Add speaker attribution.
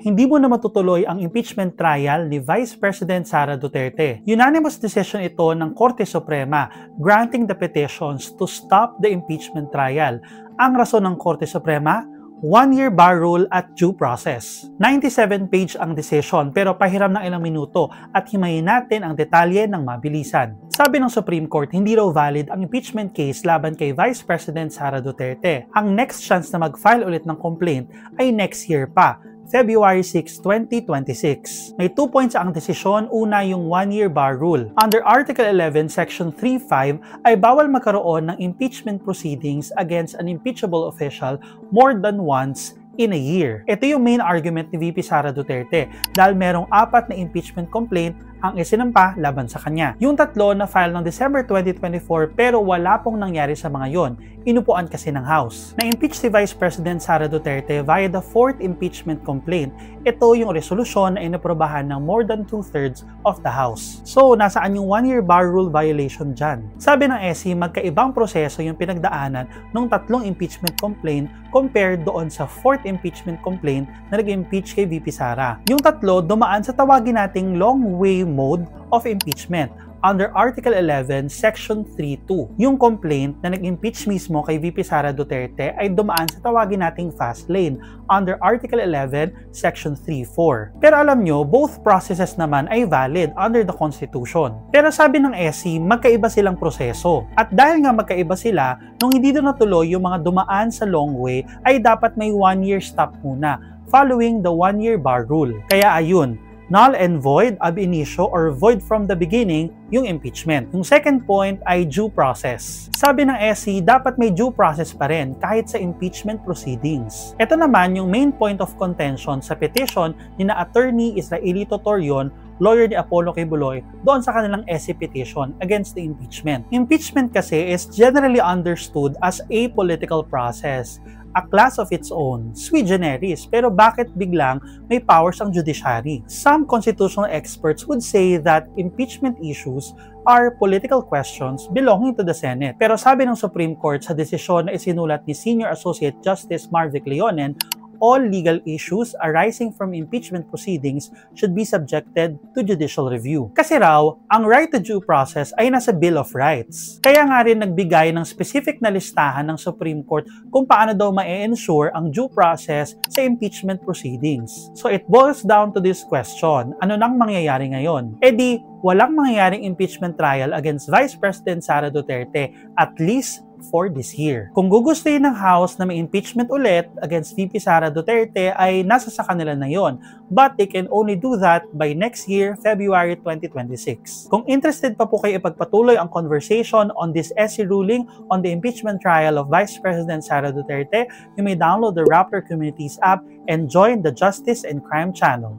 Speaker 1: hindi mo na matutuloy ang impeachment trial ni Vice President Sara Duterte. Unanimous decision ito ng Korte Suprema granting the petitions to stop the impeachment trial. Ang rason ng Korte Suprema, 1-year bar rule at due process. 97-page ang decision pero pahiram ng ilang minuto at himayin natin ang detalye ng mabilisan. Sabi ng Supreme Court, hindi raw valid ang impeachment case laban kay Vice President Sara Duterte. Ang next chance na mag-file ulit ng complaint ay next year pa, February 6, 2026. May 2 points ang desisyon. Una, yung 1-year bar rule. Under Article 11, Section 3.5 ay bawal magkaroon ng impeachment proceedings against an impeachable official more than once in a year. Ito yung main argument ni VP Sara Duterte dahil merong 4 na impeachment complaint ang isinampa laban sa kanya. Yung 3 na file ng December 2024 pero wala pong nangyari sa mga yon. Inupuan kasi ng House. Na-impeach si Vice President Sara Duterte via the 4th impeachment complaint. Ito yung resolusyon na inaprobahan ng more than 2/3 of the House. So, nasaan yung 1-year bar rule violation dyan? Sabi ng SC, magkaibang proseso yung pinagdaanan ng 3 impeachment complaint compared doon sa 4th impeachment complaint na nag-impeach kay VP Sara. Yung 3 dumaan sa tawagin nating long way mode of impeachment under Article 11, Section 3.2. Yung complaint na nag-impeach mismo kay VP Sara Duterte ay dumaan sa tawagin nating fast lane under Article 11, Section 3.4. Pero alam nyo, both processes naman ay valid under the Constitution. Pero sabi ng SC, magkaiba silang proseso. At dahil nga magkaiba sila, nung hindi doon natuloy yung mga dumaan sa long way, ay dapat may 1-year stop muna following the 1-year bar rule. Kaya ayun, null and void ab initio or void from the beginning yung impeachment. Yung second point ay due process. Sabi ng SC, dapat may due process pa rin kahit sa impeachment proceedings. Ito naman yung main point of contention sa petition ni na Attorney Israelito Torion, lawyer ni Apollo Kibuloy, doon sa kanilang SC petition against the impeachment. Impeachment kasi is generally understood as a political process, a class of its own, sui generis. Pero bakit biglang may powers ang judiciary? Some constitutional experts would say that impeachment issues are political questions belonging to the Senate. Pero sabi ng Supreme Court sa desisyon na isinulat ni Senior Associate Justice Marvic Leonen, all legal issues arising from impeachment proceedings should be subjected to judicial review. Kasi raw, ang right to due process ay nasa Bill of Rights. Kaya nga rin nagbigay ng specific na listahan ng Supreme Court kung paano daw ma-ensure ang due process sa impeachment proceedings. So it boils down to this question, ano nang mangyayari ngayon? E di, walang mangyayaring impeachment trial against Vice President Sara Duterte at least for this year. Kung gugustuhin ng House na may impeachment ulit against VP Sara Duterte ay nasa sa kanila na yon, but they can only do that by next year, February 2026. Kung interested pa po kayo ipagpatuloy ang conversation on this SC ruling on the impeachment trial of Vice President Sara Duterte, you may download the Rappler Communities app and join the Justice and Crime channel.